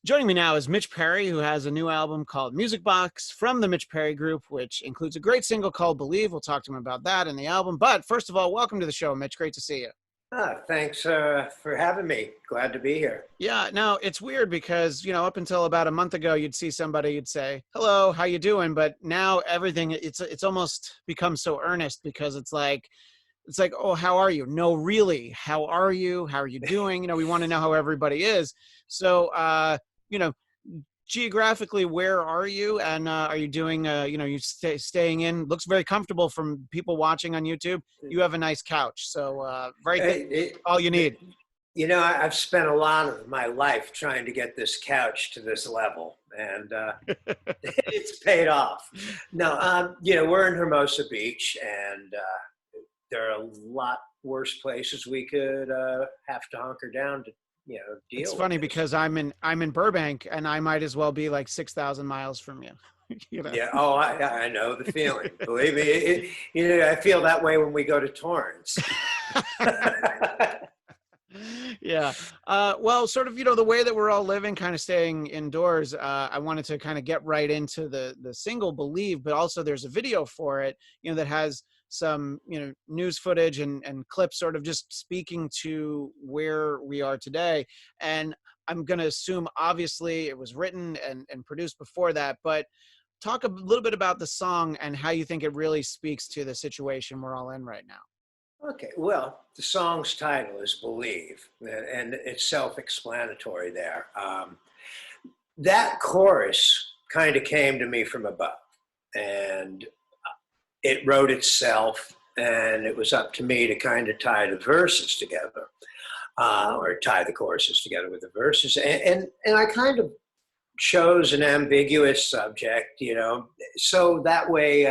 Joining me now is Mitch Perry, who has a new album called Music Box from the Mitch Perry Group, which includes a great single called Believe. We'll talk to him about that in the album. But first of all, welcome to the show, Mitch. Great to see you. Thanks for having me. Glad to be here. Yeah, now it's weird because, up until about a month ago, you'd see somebody, you'd say, hello, how you doing? But now everything, it's almost become so earnest because it's like, oh, how are you? No, really, how are you? How are you doing? We want to know how everybody is. So, geographically, where are you? And are you doing, staying in? Looks very comfortable from people watching on YouTube. You have a nice couch. So all you need. I've spent a lot of my life trying to get this couch to this level, and it's paid off. No, we're in Hermosa Beach, and there are a lot worse places we could have to hunker down to, deal It's funny with because I'm in Burbank, and I might as well be like 6,000 miles from you. Yeah. Oh, I know the feeling. Believe me, I feel that way when we go to Torrance. Yeah. Well, sort of, the way that we're all living, kind of staying indoors, I wanted to kind of get right into the single Believe, but also there's a video for it, that has some, news footage and clips sort of just speaking to where we are today. And I'm going to assume, obviously, it was written and produced before that, but talk a little bit about the song and how you think it really speaks to the situation we're all in right now. Okay, well, the song's title is Believe, and it's self-explanatory there. That chorus kind of came to me from above, and it wrote itself, and it was up to me to kind of tie the verses together, or tie the choruses together with the verses. And I kind of chose an ambiguous subject, so that way,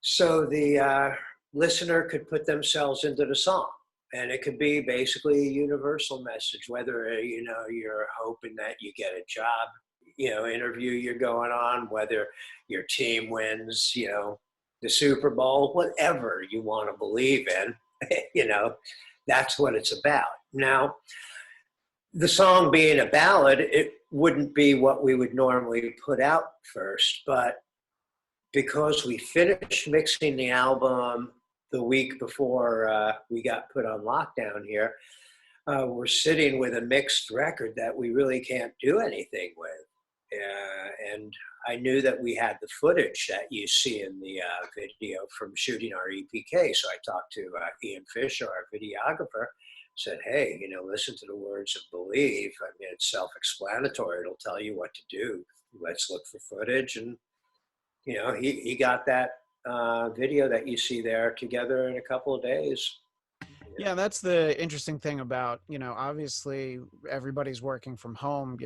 so the listener could put themselves into the song, and it could be basically a universal message, whether you're hoping that you get a job interview you're going on, whether your team wins the Super Bowl, whatever you want to believe in, that's what it's about. Now, the song being a ballad, it wouldn't be what we would normally put out first, but because we finished mixing the album the week before we got put on lockdown here, we're sitting with a mixed record that we really can't do anything with. And I knew that we had the footage that you see in the video from shooting our EPK. So I talked to Ian Fisher, our videographer, said, hey, listen to the words of Believe. I mean, it's self-explanatory. It'll tell you what to do. Let's look for footage. And, he got that video that you see there together in a couple of days. Yeah, that's the interesting thing about, obviously everybody's working from home,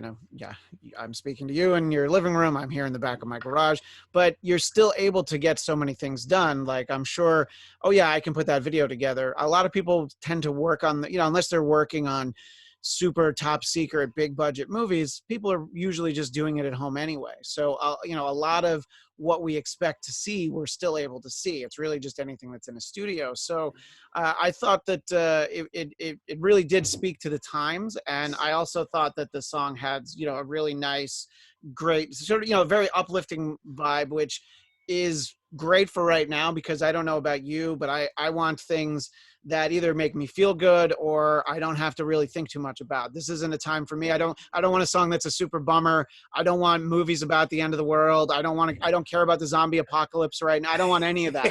I'm speaking to you in your living room. I'm here in the back of my garage, but you're still able to get so many things done. Like, I'm sure, oh yeah, I can put that video together. A lot of people tend to work on unless they're working on super top secret, big budget movies, people are usually just doing it at home anyway. So, a lot of what we expect to see, we're still able to see. It's really just anything that's in a studio. So I thought that it really did speak to the times. And I also thought that the song had, a really nice, great, sort of, very uplifting vibe, which is great for right now, because I don't know about you, but I want things that either make me feel good or I don't have to really think too much about. This isn't a time for me. I don't want a song that's a super bummer. I don't want movies about the end of the world. I don't care about the zombie apocalypse right now. I don't want any of that.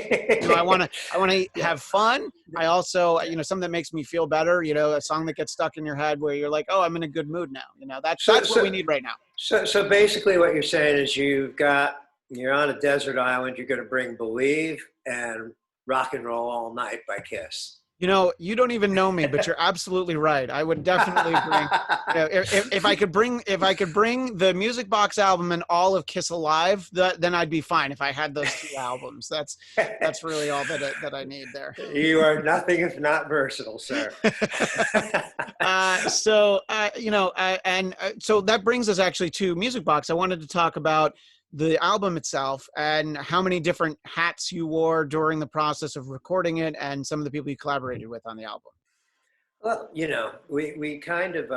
I want to have fun. I also, something that makes me feel better, a song that gets stuck in your head where you're like, oh, I'm in a good mood now. That's what we need right now. So basically what you're saying is you're on a desert island. You're going to bring Believe and Rock and Roll All Night by Kiss. You don't even know me, but you're absolutely right. I would definitely bring, if I could bring the Music Box album and all of Kiss Alive, then I'd be fine. If I had those two albums, that's really all that I need there. You are nothing if not versatile, sir. So that brings us actually to Music Box. I wanted to talk about the album itself and how many different hats you wore during the process of recording it and some of the people you collaborated with on the album. Well, we kind of,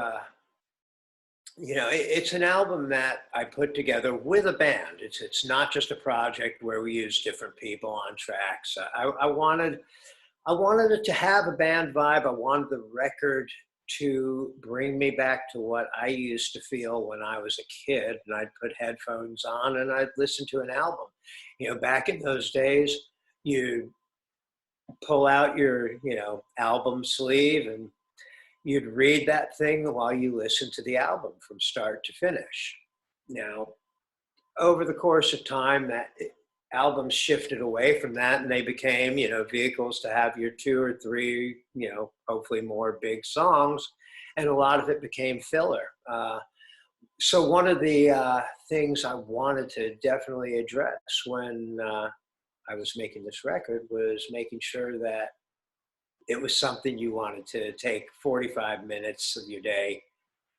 It's an album that I put together with a band. It's not just a project where we use different people on tracks. I wanted it to have a band vibe. I wanted the record to bring me back to what I used to feel when I was a kid, and I'd put headphones on and I'd listen to an album. Back in those days, you pull out your, album sleeve, and you'd read that thing while you listened to the album from start to finish. Now, over the course of time, that albums shifted away from that, and they became, vehicles to have your two or three, hopefully more big songs, and a lot of it became filler. So one of the things I wanted to definitely address when I was making this record was making sure that it was something you wanted to take 45 minutes of your day,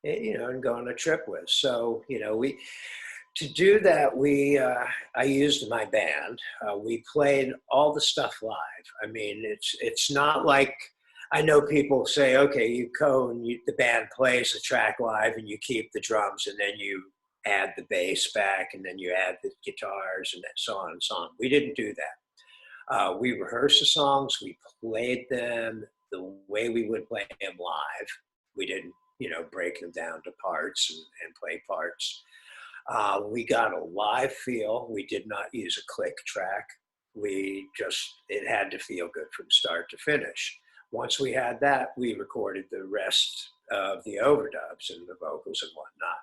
and go on a trip with. So, to do that, I used my band. We played all the stuff live. I mean, it's not like, I know people say, okay, you go and the band plays the track live and you keep the drums and then you add the bass back and then you add the guitars and so on and so on. We didn't do that. We rehearsed the songs, we played them the way we would play them live. We didn't, break them down to parts and play parts. We got a live feel. We did not use a click track. It had to feel good from start to finish. Once we had that, we recorded the rest of the overdubs and the vocals and whatnot.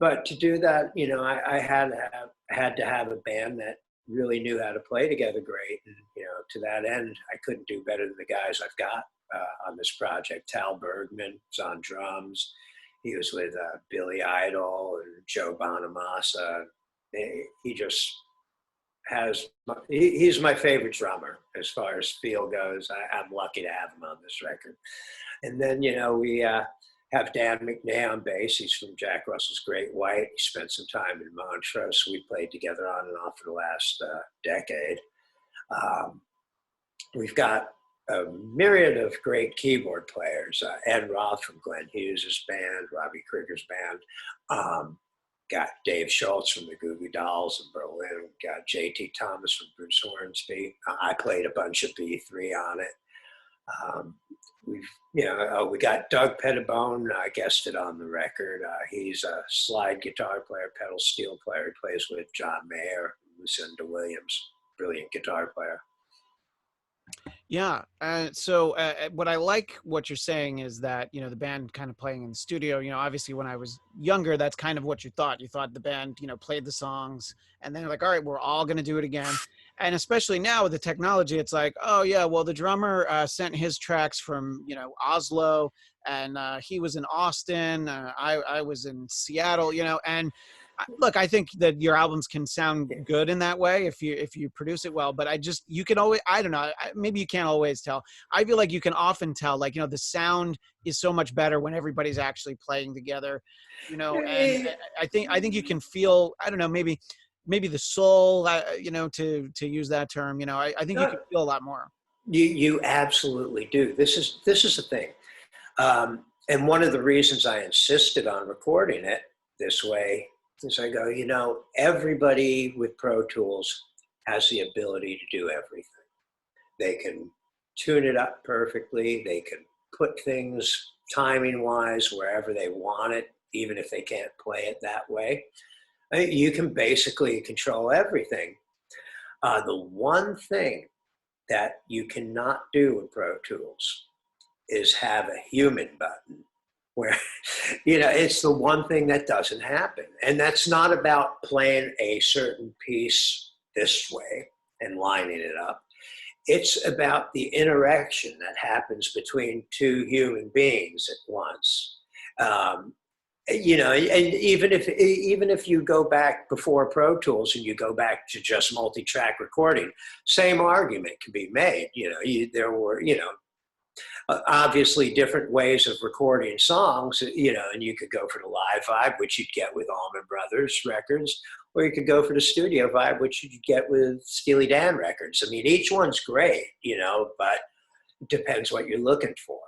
But to do that, I had to have a band that really knew how to play together great. And, to that end, I couldn't do better than the guys I've got on this project. Tal Bergman is on drums. He was with Billy Idol and Joe Bonamassa. He just he's my favorite drummer as far as feel goes. I'm lucky to have him on this record. And then, we have Dan McNay on bass. He's from Jack Russell's Great White. He spent some time in Montrose. We played together on and off for the last decade. We've got a myriad of great keyboard players. Ed Roth from Glenn Hughes' band, Robbie Krieger's band. Got Dave Schultz from the Goo Goo Dolls in Berlin. Got J.T. Thomas from Bruce Hornsby. I played a bunch of B3 on it. We got Doug Pettibone guested on the record. He's a slide guitar player, pedal steel player. He plays with John Mayer, Lucinda Williams, brilliant guitar player. Yeah. So what I like what you're saying is that, the band kind of playing in the studio, obviously when I was younger, that's kind of what you thought. You thought the band, played the songs and then like, all right, we're all going to do it again. And especially now with the technology, it's like, oh yeah, well the drummer sent his tracks from, Oslo and he was in Austin. I was in Seattle, and look, I think that your albums can sound good in that way if you produce it well, but you can always, I don't know, maybe you can't always tell. I feel like you can often tell, like, the sound is so much better when everybody's actually playing together, and I think you can feel, I don't know, maybe the soul, to use that term, I think you can feel a lot more. You absolutely do. This is the thing. And one of the reasons I insisted on recording it this way is I go, everybody with Pro Tools has the ability to do everything. They can tune it up perfectly. They can put things timing-wise wherever they want it, even if they can't play it that way. You can basically control everything. The one thing that you cannot do with Pro Tools is have a human button where, it's the one thing that doesn't happen. And that's not about playing a certain piece this way and lining it up. It's about the interaction that happens between two human beings at once. And even if you go back before Pro Tools and you go back to just multi-track recording, same argument can be made. There were, obviously different ways of recording songs, and you could go for the live vibe, which you'd get with Allman Brothers records, or you could go for the studio vibe, which you'd get with Steely Dan records. I mean, each one's great, but it depends what you're looking for.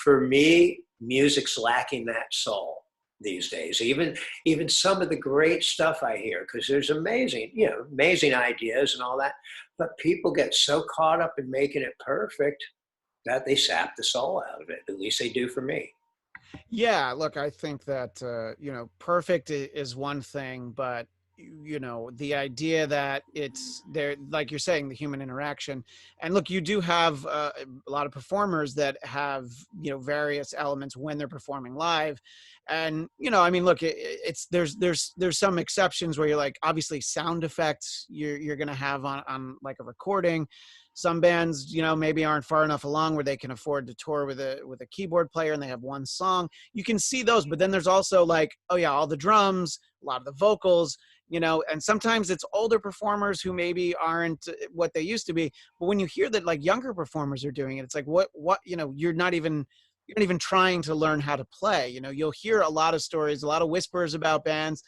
For me, music's lacking that soul. these days. Even some of the great stuff I hear, because there's amazing ideas and all that, but people get so caught up in making it perfect that they sap the soul out of it. At least they do for me. Yeah, look, I think that perfect is one thing, but the idea that it's there, like you're saying, the human interaction. And look, you do have a lot of performers that have various elements when they're performing live, and I mean, look, it's there's some exceptions where you're like, obviously sound effects you're gonna have on like a recording. Some bands, maybe aren't far enough along where they can afford to tour with a keyboard player and they have one song. You can see those, but then there's also like, oh yeah, all the drums, a lot of the vocals, and sometimes it's older performers who maybe aren't what they used to be. But when you hear that like younger performers are doing it, it's like, what, you're not even trying to learn how to play. You'll hear a lot of stories, a lot of whispers about bands.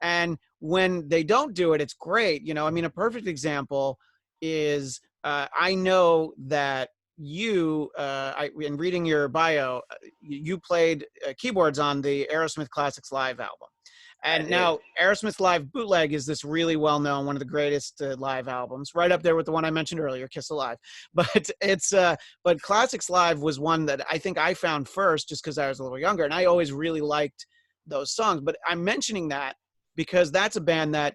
And when they don't do it, it's great. I mean, a perfect example is, I know that in reading your bio, you played keyboards on the Aerosmith Classics Live album. And now Aerosmith Live Bootleg is this really well-known, one of the greatest live albums, right up there with the one I mentioned earlier, Kiss Alive. But but Classics Live was one that I think I found first just because I was a little younger, and I always really liked those songs. But I'm mentioning that because that's a band that,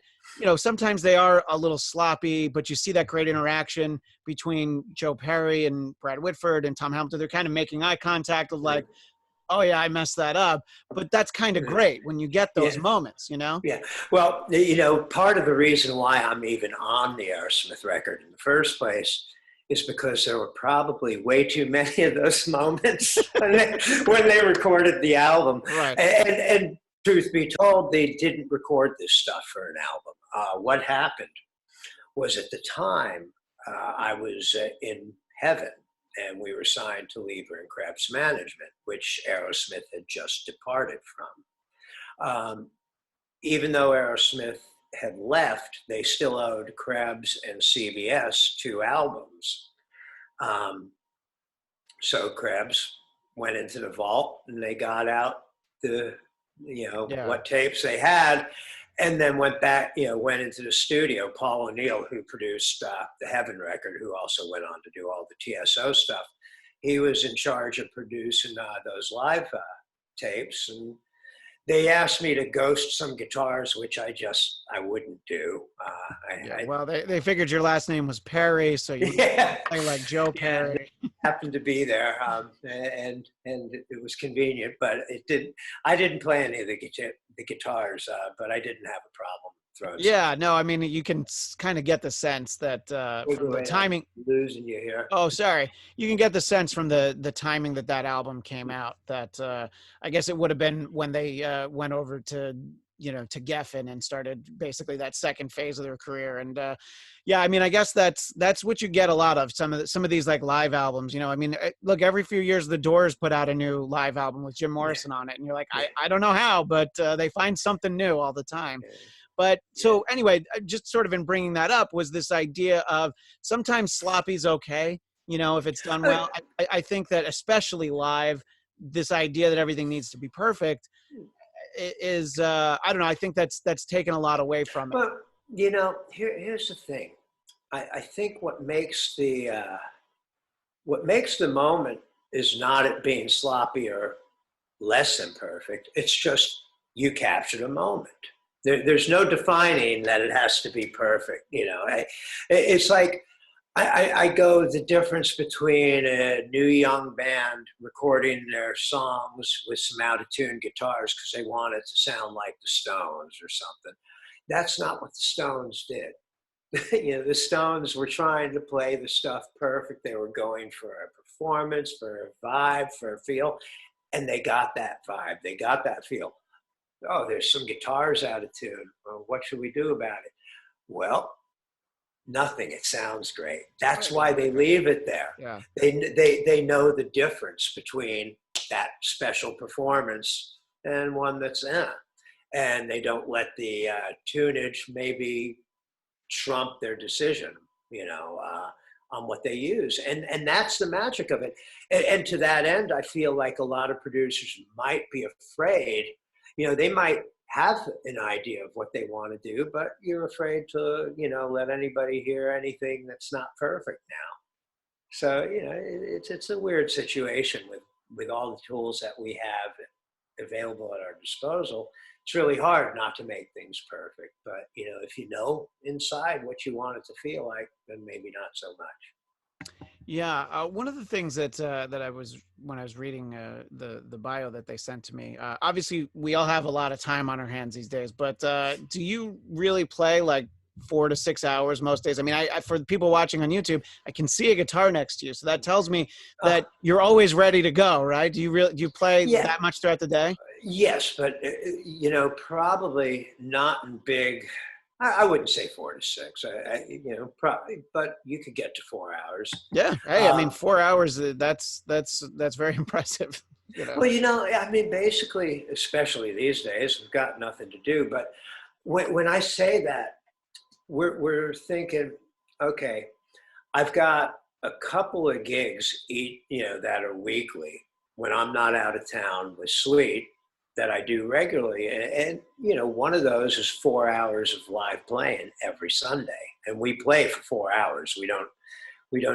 sometimes they are a little sloppy, but you see that great interaction between Joe Perry and Brad Whitford and Tom Hamilton. They're kind of making eye contact of like, oh yeah, I messed that up. But that's kind of great when you get those moments, Yeah. Well, part of the reason why I'm even on the Aerosmith record in the first place is because there were probably way too many of those moments when they recorded the album. Right. And truth be told, they didn't record this stuff for an album. What happened was, at the time, I was in heaven, and we were signed to Lieber and Krebs Management, which Aerosmith had just departed from. Even though Aerosmith had left, they still owed Krebs and CBS 2 albums. So Krebs went into the vault and they got out what tapes they had, and then went back, went into the studio. Paul O'Neill, who produced the Heaven record, who also went on to do all the TSO stuff, he was in charge of producing those live tapes. And they asked me to ghost some guitars, which I wouldn't do. Well, they figured your last name was Perry, so you play like Joe Perry. Happened to be there, and it was convenient, but I didn't play any of the guitars, but I didn't have a problem throwing. Yeah, no, I mean, you can kind of get the sense that from the timing. I'm losing you here. Oh, sorry. You can get the sense from the timing that album came out that I guess it would have been when they went over to Geffen and started basically that second phase of their career. And yeah, I mean, I guess that's what you get a lot of some of these like live albums. I mean, look, every few years the Doors put out a new live album with Jim Morrison on it, and you're like, I don't know how, but they find something new all the time. But so anyway, just sort of in bringing that up was this idea of sometimes sloppy's okay, if it's done well. I think that especially live, this idea that everything needs to be perfect is I don't know. I think that's taken a lot away from it. But here's the thing. I think what makes the moment is not it being sloppy or less than perfect. It's just you captured a moment. There's no defining that it has to be perfect. It's like I go the difference between a new young band recording their songs with some out-of-tune guitars because they want it to sound like the Stones or something. That's not what the Stones did. The Stones were trying to play the stuff perfect. They were going for a performance, for a vibe, for a feel, and they got that vibe. They got that feel. Oh, there's some guitars out of tune. Well, what should we do about it? Well, nothing. It sounds great. That's why they leave it there. Yeah. They know the difference between that special performance and one that's and they don't let the tunage maybe trump their decision, on what they use. And that's the magic of it. And to that end, I feel like a lot of producers might be afraid, they might have an idea of what they want to do, but you're afraid to, let anybody hear anything that's not perfect now. So, it's a weird situation with all the tools that we have available at our disposal. It's really hard not to make things perfect, but if you know inside what you want it to feel like, then maybe not so much. Yeah, one of the things that I was when I was reading the bio that they sent to me. Obviously, we all have a lot of time on our hands these days, but do you really play like 4 to 6 hours most days? I mean, I for the people watching on YouTube, I can see a guitar next to you, so that tells me that you're always ready to go, right? Do you play that much throughout the day? Yes, but probably not in big. I wouldn't say 4 to 6. Probably, but you could get to 4 hours. Yeah. Hey, I mean, 4 hours. That's very impressive. Well, I mean, basically, especially these days, we've got nothing to do. But when I say that, we're thinking, okay, I've got a couple of gigs, that are weekly when I'm not out of town with Sweet, that I do regularly. And one of those is 4 hours of live playing every Sunday. And we play for 4 hours. We don't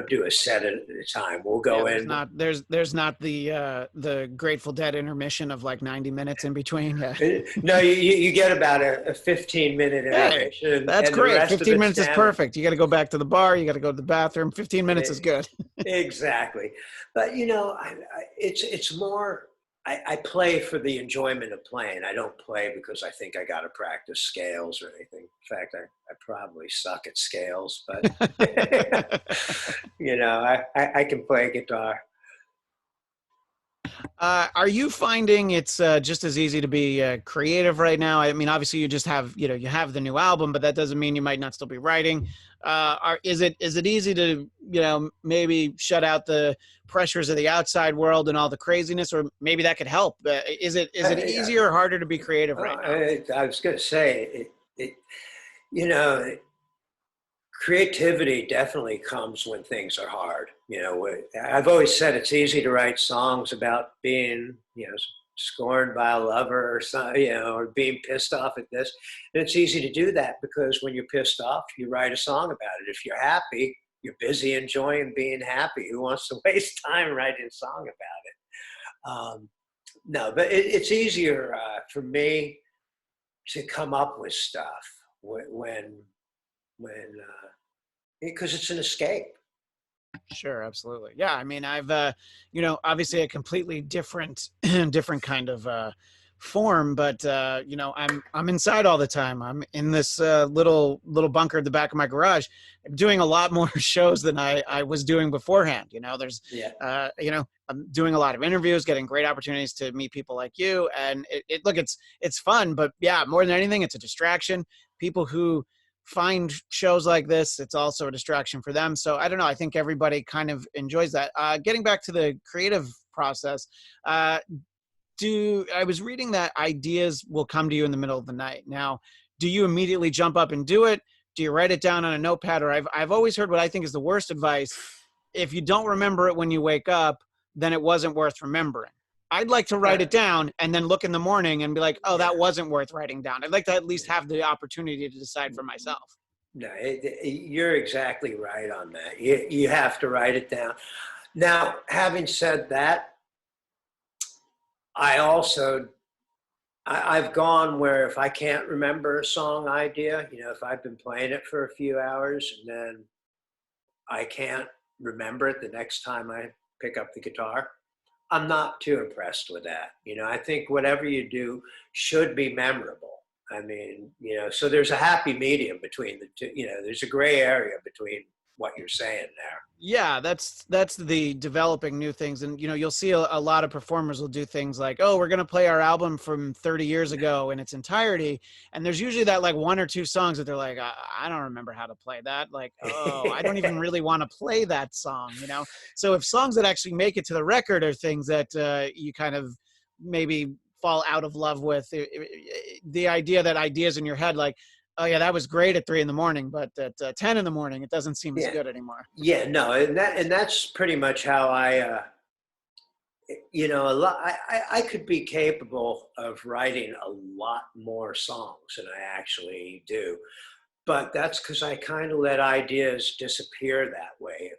do a set at a time. We'll go in. There's not the Grateful Dead intermission of like 90 minutes in between. Yeah. No, you get about a 15-minute intermission. Hey, that's great. 15 minutes is perfect. You got to go back to the bar. You got to go to the bathroom. 15 minutes is good. Exactly. But it's more. I play for the enjoyment of playing. I don't play because I think I got to practice scales or anything. In fact, I probably suck at scales, but I can play guitar. Are you finding it's just as easy to be creative right now? I mean, obviously you just have, you have the new album, but that doesn't mean you might not still be writing. Is it easy to, maybe shut out the pressures of the outside world and all the craziness, or maybe that could help? Is it easier or harder to be creative right now? I was going to say, creativity definitely comes when things are hard. I've always said it's easy to write songs about being, scorned by a lover or something, or being pissed off at this. And it's easy to do that because when you're pissed off, you write a song about it. If you're happy, you're busy enjoying being happy. Who wants to waste time writing a song about it? No, but it's easier for me to come up with stuff when because it's an escape. Sure, absolutely. Yeah, I mean, I've obviously a completely different kind of form, but I'm inside all the time. I'm in this little bunker at the back of my garage. I'm doing a lot more shows than I was doing beforehand. I'm doing a lot of interviews, getting great opportunities to meet people like you, and it's fun, but yeah, more than anything, it's a distraction. People who find shows like this, it's also a distraction for them. So I don't know. I think everybody kind of enjoys that. Getting back to the creative process, I was reading that ideas will come to you in the middle of the night. Now, do you immediately jump up and do it? Do you write it down on a notepad? Or I've always heard what I think is the worst advice. If you don't remember it when you wake up, then it wasn't worth remembering. I'd like to write it down and then look in the morning and be like, oh, that wasn't worth writing down. I'd like to at least have the opportunity to decide for myself. No, you're exactly right on that. You have to write it down. Now, having said that, I've gone where if I can't remember a song idea, if I've been playing it for a few hours and then I can't remember it the next time I pick up the guitar, I'm not too impressed with that. I think whatever you do should be memorable. I mean, so there's a happy medium between the two. There's a gray area between what you're saying there. Yeah, that's the developing new things. And, you'll see a lot of performers will do things like, oh, we're going to play our album from 30 years ago in its entirety. And there's usually that like 1 or 2 songs that they're like, I don't remember how to play that. Like, oh, I don't even really want to play that song, So if songs that actually make it to the record are things that you kind of maybe fall out of love with, the idea that ideas in your head, like, oh yeah, that was great at 3 a.m, but at 10 a.m, it doesn't seem as good anymore. Yeah, no, and that's pretty much how I You know, a lot. I could be capable of writing a lot more songs than I actually do, but that's because I kind of let ideas disappear that way.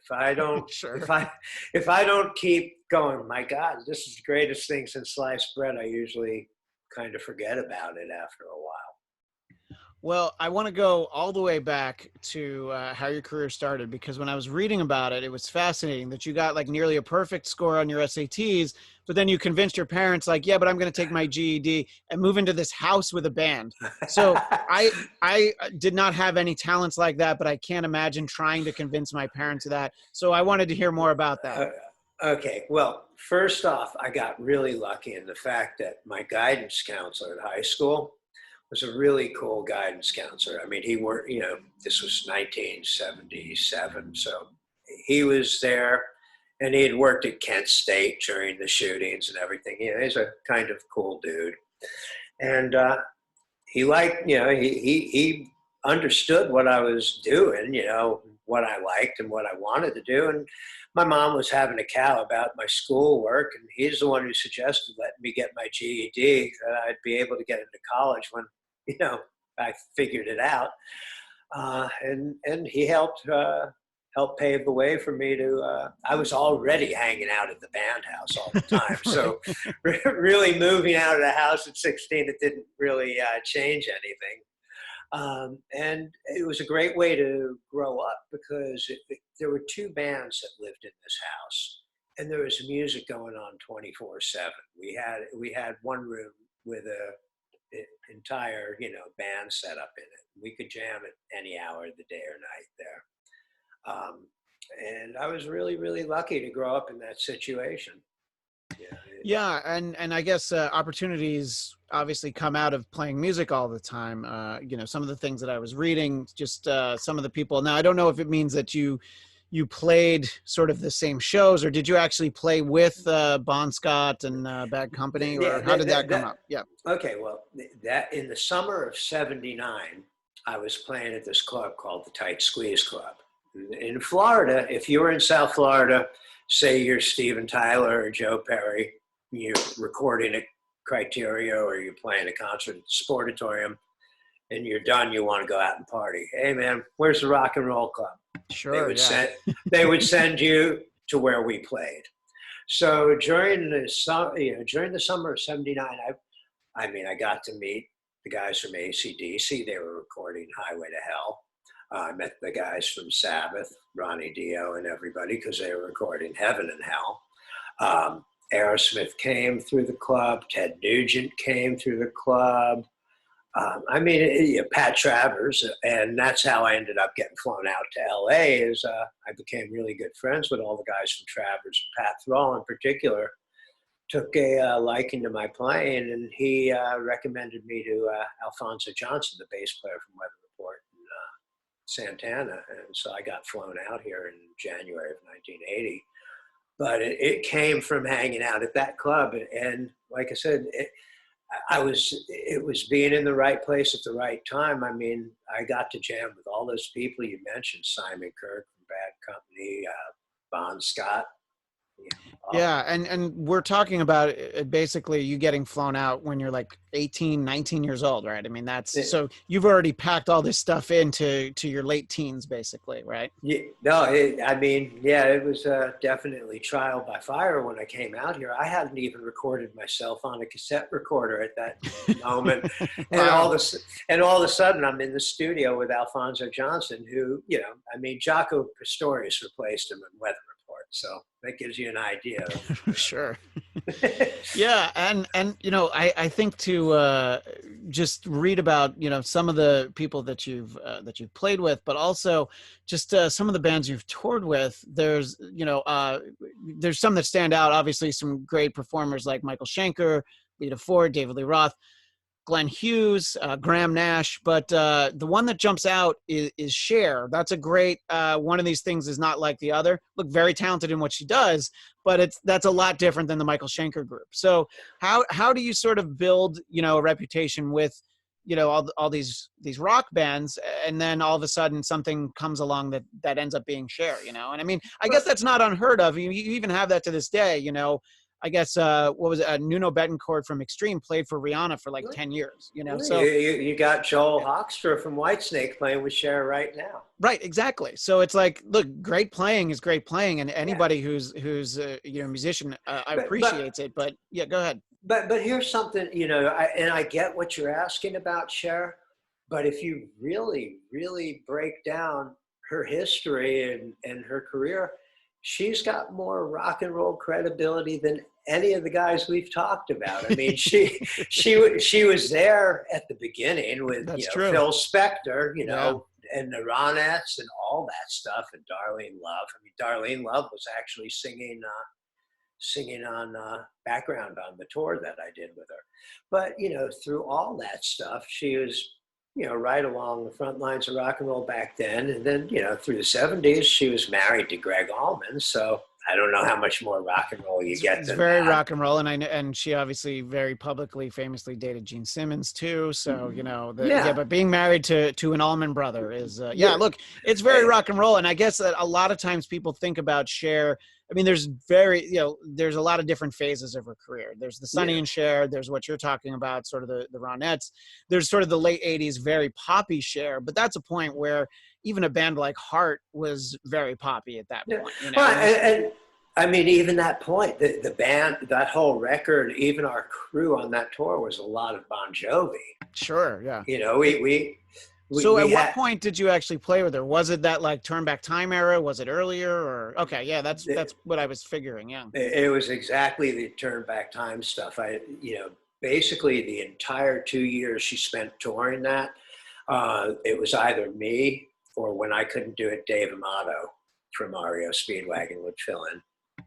Sure. If I, if I don't keep going, my God, this is the greatest thing since sliced bread. I usually kind of forget about it after a while. Well, I want to go all the way back to how your career started, because when I was reading about it, it was fascinating that you got like nearly a perfect score on your SATs, but then you convinced your parents, like, yeah, but I'm going to take my GED and move into this house with a band. So I did not have any talents like that, but I can't imagine trying to convince my parents of that. So I wanted to hear more about that. Uh, okay, well, first off, I got really lucky in the fact that my guidance counselor at high school was a really cool guidance counselor. I mean, he worked, you know, this was 1977, so he was there, and he had worked at Kent State during the shootings and everything. You know, he's a kind of cool dude, and he liked, you know, he understood what I was doing, you know, what I liked and what I wanted to do. And my mom was having a cow about my schoolwork, and he's the one who suggested letting me get my GED, that I'd be able to get into college when, you know, I figured it out. And he helped pave the way for me to. I was already hanging out at the band house all the time, so really moving out of the house at 16, it didn't really change anything. And it was a great way to grow up because there were two bands that lived in this house, and there was music going on 24/7. We had one room with a entire, you know, band set up in it. We could jam at any hour of the day or night there. Um, and I was really, really lucky to grow up in that situation. Yeah. Yeah, and I guess opportunities obviously come out of playing music all the time. You know, some of the things that I was reading, just some of the people. Now, I don't know if it means that you played sort of the same shows, or did you actually play with Bon Scott and Bad Company, or Yeah, how did that come up? Yeah. okay, well, that in the summer of '79, I was playing at this club called the Tight Squeeze Club. In Florida, if you were in South Florida, say you're Steven Tyler or Joe Perry, you're recording at Criteria or you're playing a concert at the Sportatorium, and you're done, you want to go out and party. Hey man, where's the rock and roll club? They Sure. would Yeah. send they would send you to where we played. So during the summer, you know, during the summer of '79, I mean, I got to meet the guys from AC/DC. They were recording Highway to Hell. I met the guys from Sabbath, Ronnie Dio, and everybody, because they were recording Heaven and Hell. Aerosmith came through the club. Ted Nugent came through the club. I mean, Pat Travers, and that's how I ended up getting flown out to LA. Is I became really good friends with all the guys from Travers, and Pat Thrall in particular took a liking to my playing, and he recommended me to Alfonso Johnson, the bass player from Weather Report in Santana, and so I got flown out here in January of 1980. But it came from hanging out at that club, and like I said, it was being in the right place at the right time. I mean, I got to jam with all those people you mentioned: Simon Kirke from Bad Company, Bon Scott. Yeah, and we're talking about basically you getting flown out when you're like 18, 19 years old, right? I mean, that's so you've already packed all this stuff into your late teens, basically, right? Yeah, no, I mean, yeah, it was definitely trial by fire when I came out here. I hadn't even recorded myself on a cassette recorder at that moment, and Wow. all of a sudden, I'm in the studio with Alfonso Johnson, who, you know, I mean, Jaco Pastorius replaced him in Weather Report, so that gives you an idea. Sure. Yeah, and you know, I think to just read about, you know, some of the people that you've played with, but also just some of the bands you've toured with. There's, you know, there's some that stand out. Obviously, some great performers like Michael Schenker, Lita Ford, David Lee Roth, Glenn Hughes, Graham Nash, but the one that jumps out is Cher. That's a great one of these things is not like the other. Look, very talented in what she does, but that's a lot different than the Michael Schenker group. So how do you sort of build, you know, a reputation with, you know, all these rock bands, and then all of a sudden something comes along that ends up being Cher, you know? And I mean, I guess that's not unheard of. You even have that to this day, you know. I guess, what was it? Nuno Bettencourt from Extreme played for Rihanna for like 10 years, you know? So You got Joel Hoekstra from Whitesnake playing with Cher right now. right, exactly. So it's like, look, great playing is great playing, and Yeah. anybody who's you know, musician appreciates it. But yeah, go ahead. But here's something, you know, I get what you're asking about Cher, but if you really break down her history and her career, she's got more rock and roll credibility than any of the guys we've talked about. I mean, she was there at the beginning with That's you know true. Phil Spector, you know, Yeah. and the Ronettes and all that stuff, and Darlene Love. I mean, Darlene Love was actually singing on background on the tour that I did with her. But you know, through all that stuff, she was, you know, right along the front lines of rock and roll back then. And then, you know, through the 70s, she was married to Greg Allman. So I don't know how much more rock and roll you get. It's than very that. rock and roll, and I know, and she obviously very publicly, famously dated Gene Simmons too. So you know, but being married to an Allman brother is, look, it's very rock and roll, and I guess that a lot of times people think about Cher. I mean, there's there's a lot of different phases of her career. There's the Sonny and Cher. There's what you're talking about, sort of the Ronettes. There's sort of the late '80s, very poppy Cher, but that's a point where even a band like Heart was very poppy at that point. You know? Well, and I mean, even that point, the band, that whole record, even our crew on that tour was a lot of Bon Jovi. Sure, yeah. You know, So at what point did you actually play with her? Was it that like Turn Back Time era? Was it earlier? Or okay, yeah, that's what I was figuring. Yeah, it was exactly the Turn Back Time stuff. You know, basically the entire 2 years she spent touring that, it was either me or when I couldn't do it, Dave Amato from REO Speedwagon would fill in.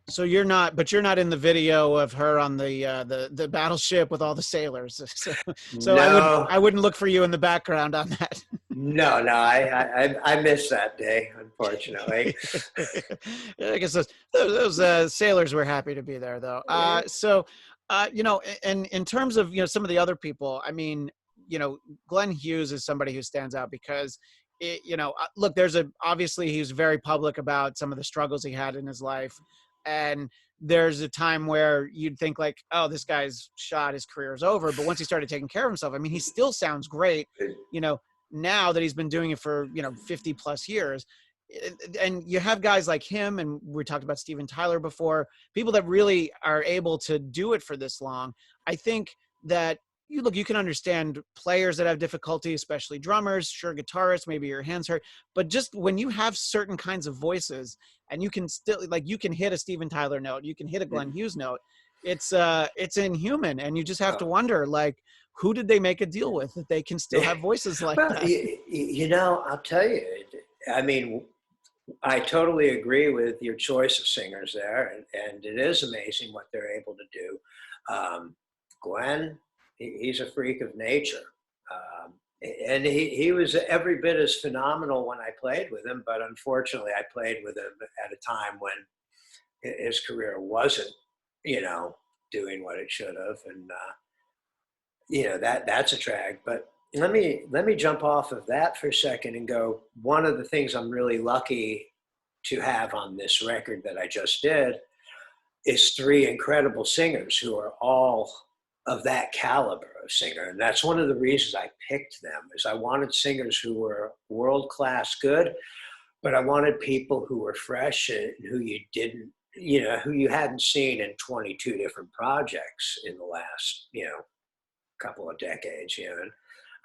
So you're not in the video of her on the battleship with all the sailors. So No. I wouldn't look for you in the background on that. No, I missed that day, unfortunately. I guess those sailors were happy to be there, though. You know, and in terms of, you know, some of the other people, I mean, you know, Glenn Hughes is somebody who stands out because, you know, look, obviously he was very public about some of the struggles he had in his life. And there's a time where you'd think like, oh, this guy's shot, his career is over. But once he started taking care of himself, I mean, he still sounds great, you know, now that he's been doing it for, you know, 50 plus years. And you have guys like him, and we talked about Steven Tyler before, people that really are able to do it for this long. I think that you can understand players that have difficulty, especially drummers, sure, guitarists, maybe your hands hurt, but just when you have certain kinds of voices and you can still, like, you can hit a Steven Tyler note, you can hit a Glenn Hughes note, it's inhuman. And you just have to wonder, like, who did they make a deal with that they can still have voices like that? You know, I'll tell you, I mean, I totally agree with your choice of singers there, and it is amazing what they're able to do. Glenn, he's a freak of nature. And he was every bit as phenomenal when I played with him, but unfortunately I played with him at a time when his career wasn't, you know, doing what it should have. And, you know, that's a drag. But let me jump off of that for a second and go, one of the things I'm really lucky to have on this record that I just did is 3 incredible singers who are all of that caliber of singer. And that's one of the reasons I picked them, is I wanted singers who were world-class good, but I wanted people who were fresh and who you didn't, you know, who you hadn't seen in 22 different projects in the last, you know, couple of decades, you know. And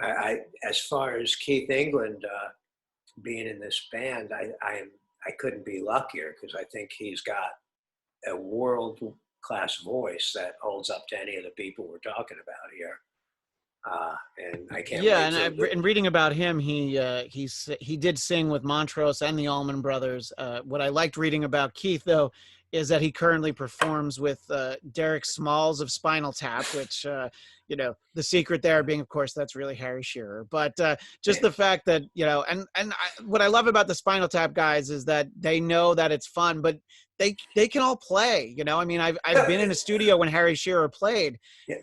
I as far as Keith England being in this band, I couldn't be luckier, because I think he's got a world-class voice that holds up to any of the people we're talking about here. And I can't. Yeah, and reading about him, he did sing with Montrose and the Allman Brothers. What I liked reading about Keith, though, is that he currently performs with Derek Smalls of Spinal Tap, which, you know, the secret there being, of course, that's really Harry Shearer. But just the fact that, you know, what I love about the Spinal Tap guys is that they know that it's fun, but they can all play, you know. I mean, I've been in a studio when Harry Shearer played,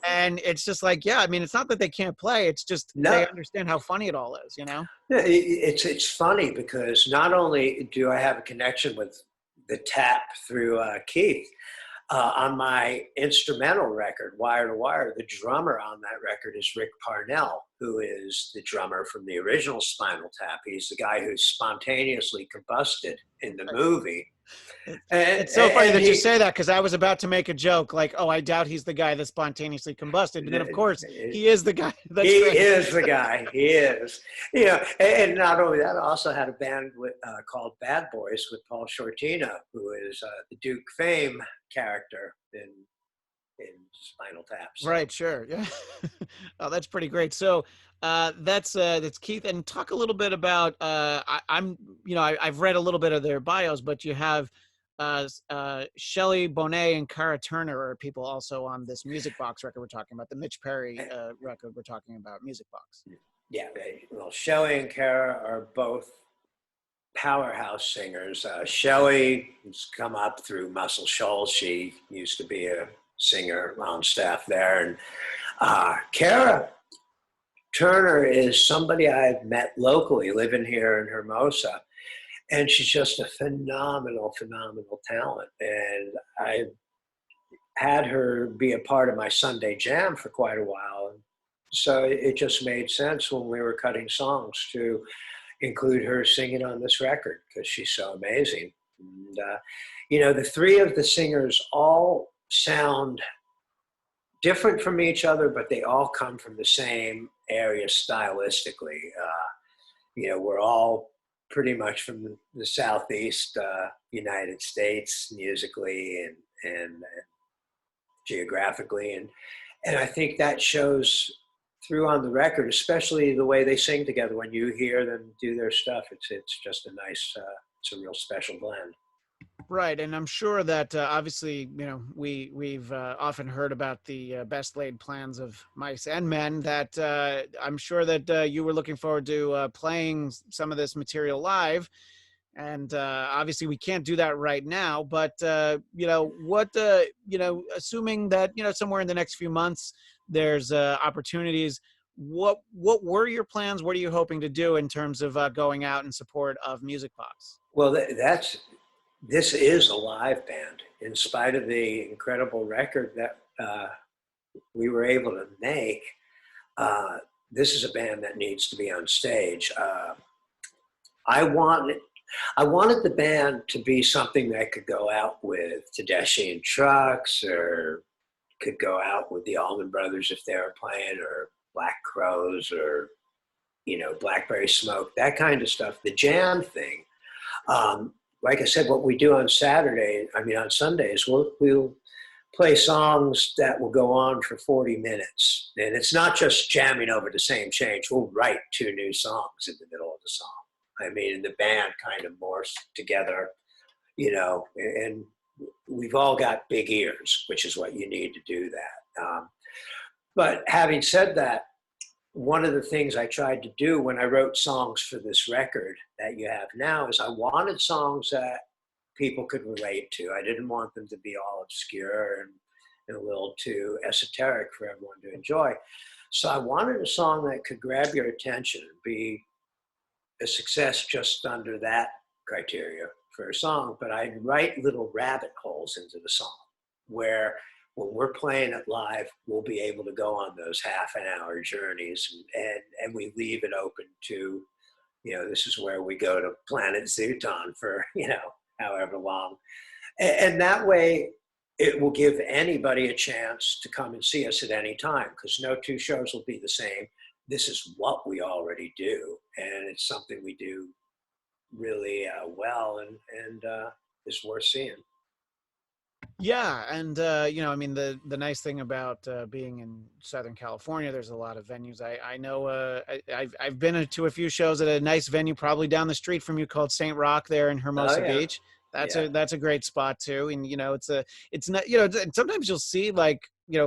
and it's just like, yeah, I mean, it's not that they can't play, it's just they understand how funny it all is, you know. It's funny because not only do I have a connection with the tap through Keith, On my instrumental record, Wire to Wire, the drummer on that record is Rick Parnell, who is the drummer from the original Spinal Tap. He's the guy who spontaneously combusted in the movie. It's so funny And that you say that, because I was about to make a joke like, oh, I doubt he's the guy that spontaneously combusted. And then, of course, he is the guy. That's he great. is the guy. He is. You know, and not only that, I also had a band called Bad Boys with Paul Shortina, who is the Duke Fame character in Spinal Tap. So. Right, sure. Yeah. Oh, that's pretty great. So that's Keith. And talk a little bit about I've read a little bit of their bios, but you have Shelley Bonet and Cara Turner are people also on this Music Box record we're talking about, the Mitch Perry record we're talking about, Music Box. Yeah, well, Shelley and Cara are both powerhouse singers. Shelley has come up through Muscle Shoals. She used to be a singer on staff there. And Cara Turner is somebody I've met locally living here in Hermosa. And she's just a phenomenal talent. And I had her be a part of my Sunday Jam for quite a while. So it just made sense when we were cutting songs to include her singing on this record, because she's so amazing. And, the three of the singers all sound different from each other, but they all come from the same area stylistically. We're all pretty much from the Southeast United States musically and geographically. And I think that shows through on the record, especially the way they sing together. When you hear them do their stuff, it's just a nice, it's a real special blend. Right, and I'm sure that obviously, we've often heard about the best laid plans of mice and men. That I'm sure that you were looking forward to playing some of this material live, and obviously we can't do that right now. But assuming that somewhere in the next few months there's opportunities. What were your plans? What are you hoping to do in terms of going out in support of Music Box? Well, this is a live band, in spite of the incredible record that we were able to make. This is a band that needs to be on stage. I wanted the band to be something that could go out with Tedeschi and Trucks, or could go out with the Allman Brothers if they were playing, or Black Crowes, or Blackberry Smoke, that kind of stuff. The jam thing. Like I said, what we do on Sundays, we'll play songs that will go on for 40 minutes. And it's not just jamming over the same change. We'll write 2 new songs in the middle of the song. And the band kind of morphs together, and we've all got big ears, which is what you need to do that. But having said that, one of the things I tried to do when I wrote songs for this record that you have now is I wanted songs that people could relate to. I didn't want them to be all obscure and a little too esoteric for everyone to enjoy. So I wanted a song that could grab your attention and be a success just under that criteria for a song. But I'd write little rabbit holes into the song where, when we're playing it live, we'll be able to go on those half-an-hour journeys, and we leave it open to, this is where we go to Planet Zooton for, however long. And that way, it will give anybody a chance to come and see us at any time, because no 2 shows will be the same. This is what we already do, and it's something we do really well, and is worth seeing. Yeah, and the nice thing about being in Southern California, there's a lot of venues. I know I've been to a few shows at a nice venue, probably down the street from you, called St. Rock there in Hermosa Beach. That's a great spot too. And it's not sometimes you'll see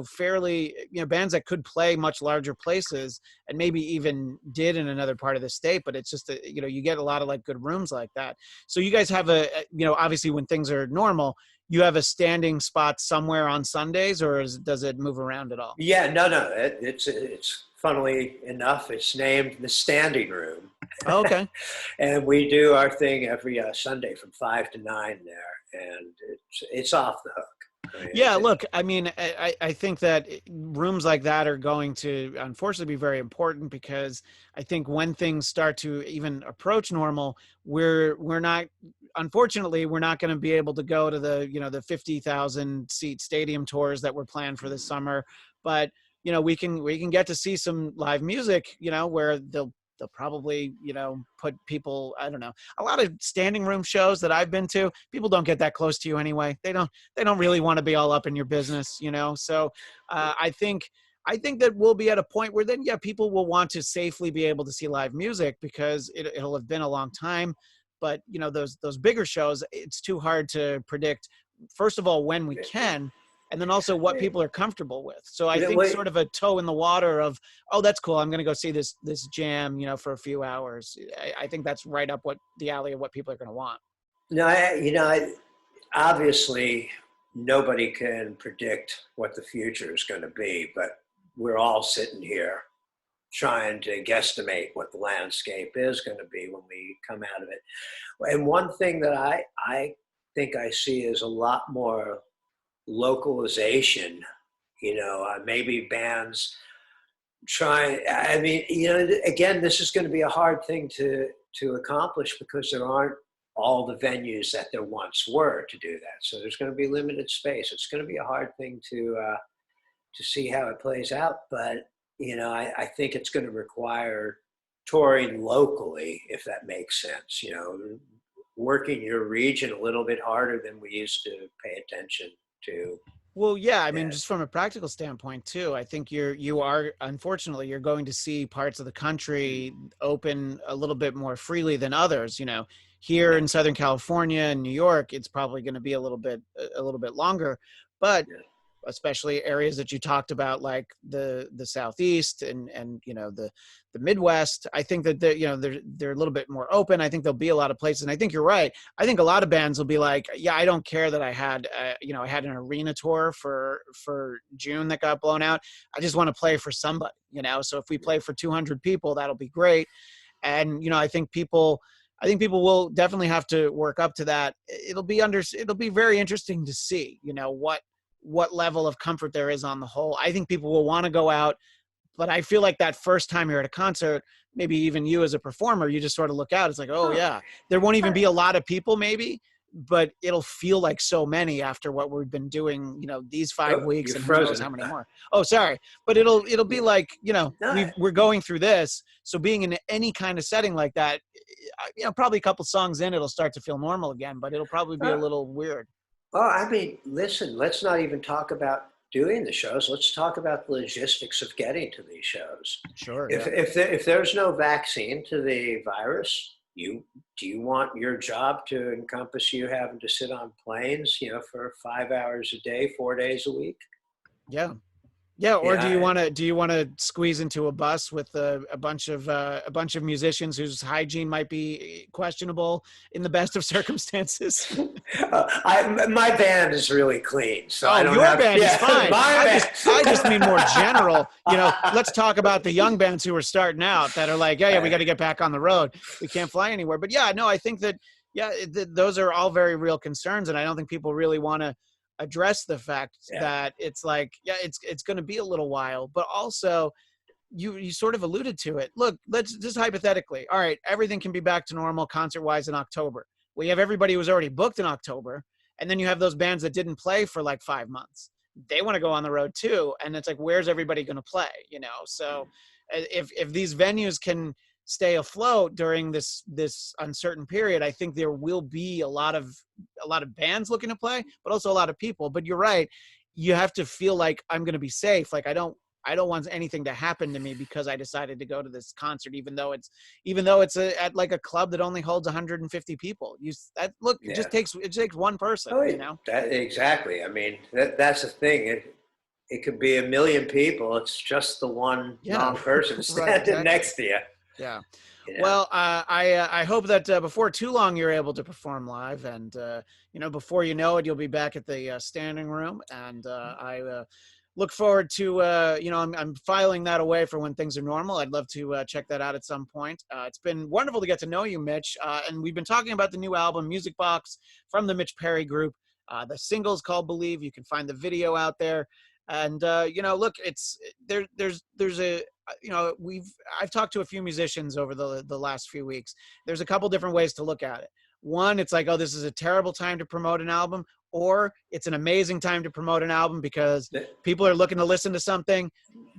fairly bands that could play much larger places and maybe even did in another part of the state, but it's just you get a lot of good rooms like that. So you guys have obviously when things are normal, you have a standing spot somewhere on Sundays, or does it move around at all? Yeah, no. It's funnily enough, it's named the Standing Room. Oh, okay. And we do our thing every Sunday from 5 to 9 there, and it's off the hook. I mean, Yeah, look, I mean, I think that rooms like that are going to unfortunately be very important because I think when things start to even approach normal, we're not, unfortunately, we're not going to be able to go to the, you know, the 50,000 seat stadium tours that were planned for this summer. But, you know, we can get to see some live music, you know, where they'll probably, you know, put people, I don't know, a lot of standing room shows that I've been to, people don't get that close to you anyway. They don't really want to be all up in your business, you know? So I think that we'll be at a point where then, yeah, people will want to safely be able to see live music because it'll have been a long time. But, you know, those bigger shows, it's too hard to predict, first of all, when we can, and then also what people are comfortable with. So I think wait, sort of a toe in the water of, oh, that's cool, I'm going to go see this jam, you know, for a few hours. I think that's right up what the alley of what people are going to want. no, obviously nobody can predict what the future is going to be, but we're all sitting here trying to guesstimate what the landscape is going to be when we come out of it. And one thing that I think I see is a lot more localization, maybe bands try. I mean, again, this is going to be a hard thing to accomplish because there aren't all the venues that there once were to do that. So there's going to be limited space. It's going to be a hard thing to see how it plays out. But I think it's going to require touring locally, if that makes sense. Working your region a little bit harder than we used to pay attention to. Well, yeah, I mean, Yeah. just from a practical standpoint too, I think you are unfortunately you're going to see parts of the country open a little bit more freely than others. You know, here Yeah. in Southern California and New York, it's probably going to be a little bit longer, but Yeah. especially areas that you talked about, like the Southeast and the Midwest. I think that they're a little bit more open. I think there'll be a lot of places, and I think you're right. I think a lot of bands will be like, yeah, I don't care that I had I had an arena tour for June that got blown out. I just want to play for somebody, So if we play for 200 people, that'll be great. And I think people will definitely have to work up to that. It'll be very interesting to see, what level of comfort there is on the whole. I think people will want to go out, but I feel like that first time you're at a concert, maybe even you as a performer, you just sort of look out. It's like, oh Oh, yeah, there won't even be a lot of people maybe, but it'll feel like so many after what we've been doing, these 5 weeks you're and who knows how frozen. many more. Oh, sorry. But it'll be like, No, we're going through this. So being in any kind of setting like that, probably a couple songs in, it'll start to feel normal again, but it'll probably be a uh, little weird. oh, I mean, listen, let's not even talk about doing the shows. Let's talk about the logistics of getting to these shows. Sure. If Yeah. if there's no vaccine to the virus, do you want your job to encompass you having to sit on planes, for 5 hours a day, 4 days a week? Yeah. Yeah, or do you Yeah, want to squeeze into a bus with a bunch of musicians whose hygiene might be questionable in the best of circumstances? my band is really clean, so I Oh, don't your have. band is Yeah, fine. my I just mean more general. band. Let's talk about the young bands who are starting out that are like, yeah, we got to get back on the road. We can't fly anywhere. But yeah, no, I think that those are all very real concerns, and I don't think people really want to address the fact Yeah, that it's like, yeah, it's going to be a little while, but also you sort of alluded to it. Look, let's just hypothetically, all right, everything can be back to normal concert wise in October. We have everybody who was already booked in October, and then you have those bands that didn't play for like 5 months. They want to go on the road too, and it's like, where's everybody going to play? So if these venues can stay afloat during this uncertain period, I think there will be a lot of bands looking to play, but also a lot of people. But you're right, you have to feel like I'm going to be safe. Like I don't want anything to happen to me because I decided to go to this concert, even though it's at like a club that only holds 150 people. Look, it yeah. just takes one person, Oh, that exactly. I mean, that's the thing. It could be a million people. It's just the one Yeah, wrong person right, standing exactly. next to you. Yeah. You know. Well, I hope that before too long you're able to perform live, and before you know it, you'll be back at the standing room, and I look forward to I'm filing that away for when things are normal. I'd love to check that out at some point. It's been wonderful to get to know you, Mitch, and we've been talking about the new album Music Box from the Mitch Perry Group. The single's called Believe. You can find the video out there. And, look, there's a, I've talked to a few musicians over the last few weeks. There's a couple different ways to look at it. One, it's like, oh, this is a terrible time to promote an album, or it's an amazing time to promote an album because people are looking to listen to something.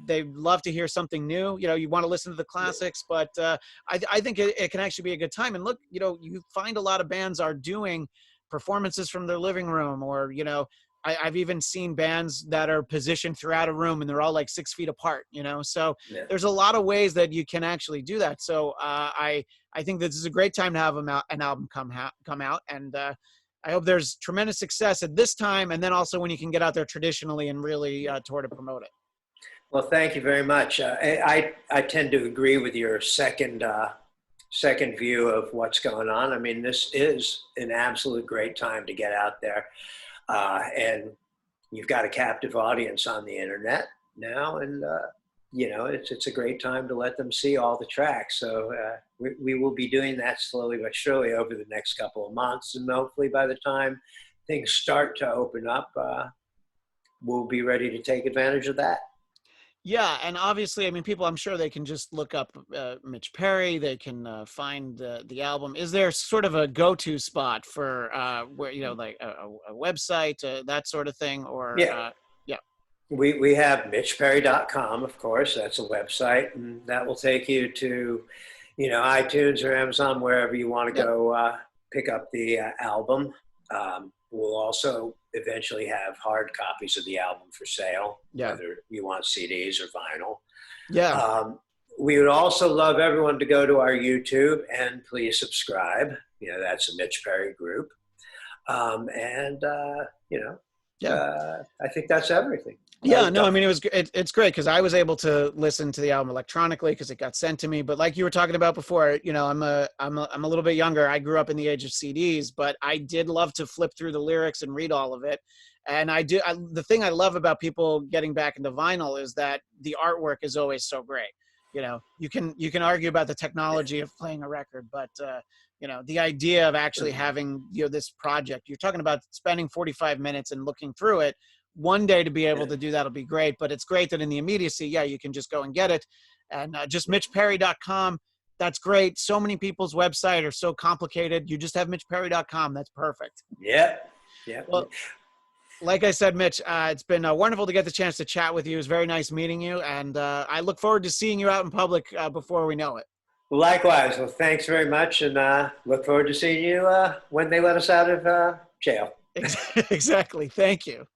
They love to hear something new. You want to listen to the classics, but I think it can actually be a good time. And look, you find a lot of bands are doing performances from their living room, or, I've even seen bands that are positioned throughout a room and they're all like 6 feet apart, so there's a lot of ways that you can actually do that. So I think this is a great time to have an album come out. And I hope there's tremendous success at this time. And then also when you can get out there traditionally and really tour to promote it. Well, thank you very much. I tend to agree with your second view of what's going on. I mean, this is an absolute great time to get out there. And you've got a captive audience on the internet now, and it's a great time to let them see all the tracks. So we will be doing that slowly but surely over the next couple of months, and hopefully by the time things start to open up, we'll be ready to take advantage of that. Yeah, and obviously, I mean, people, I'm sure they can just look up Mitch Perry. They can find the album. Is there sort of a go-to spot for where, like a website, that sort of thing? Or yeah. We have MitchPerry.com, of course. That's a website, and that will take you to, iTunes or Amazon, wherever you want to go pick up the album. We'll also eventually have hard copies of the album for sale, whether you want CDs or vinyl. Yeah. We would also love everyone to go to our YouTube and please subscribe. That's the Mitch Perry Group. I think that's everything. Yeah, no, I mean, it's great because I was able to listen to the album electronically because it got sent to me. But like you were talking about before, I'm a little bit younger. I grew up in the age of CDs, but I did love to flip through the lyrics and read all of it. And the thing I love about people getting back into vinyl is that the artwork is always so great. You can argue about the technology of playing a record, but the idea of actually having this project, you're talking about spending 45 minutes and looking through it. One day to be able to do that'll be great, but it's great that in the immediacy, you can just go and get it. And just MitchPerry.com, that's great. So many people's website are so complicated. You just have MitchPerry.com. That's perfect. Yeah. Well, like I said, Mitch, it's been wonderful to get the chance to chat with you. It was very nice meeting you, and I look forward to seeing you out in public before we know it. Likewise. Well, thanks very much, and look forward to seeing you when they let us out of jail. Exactly. Thank you.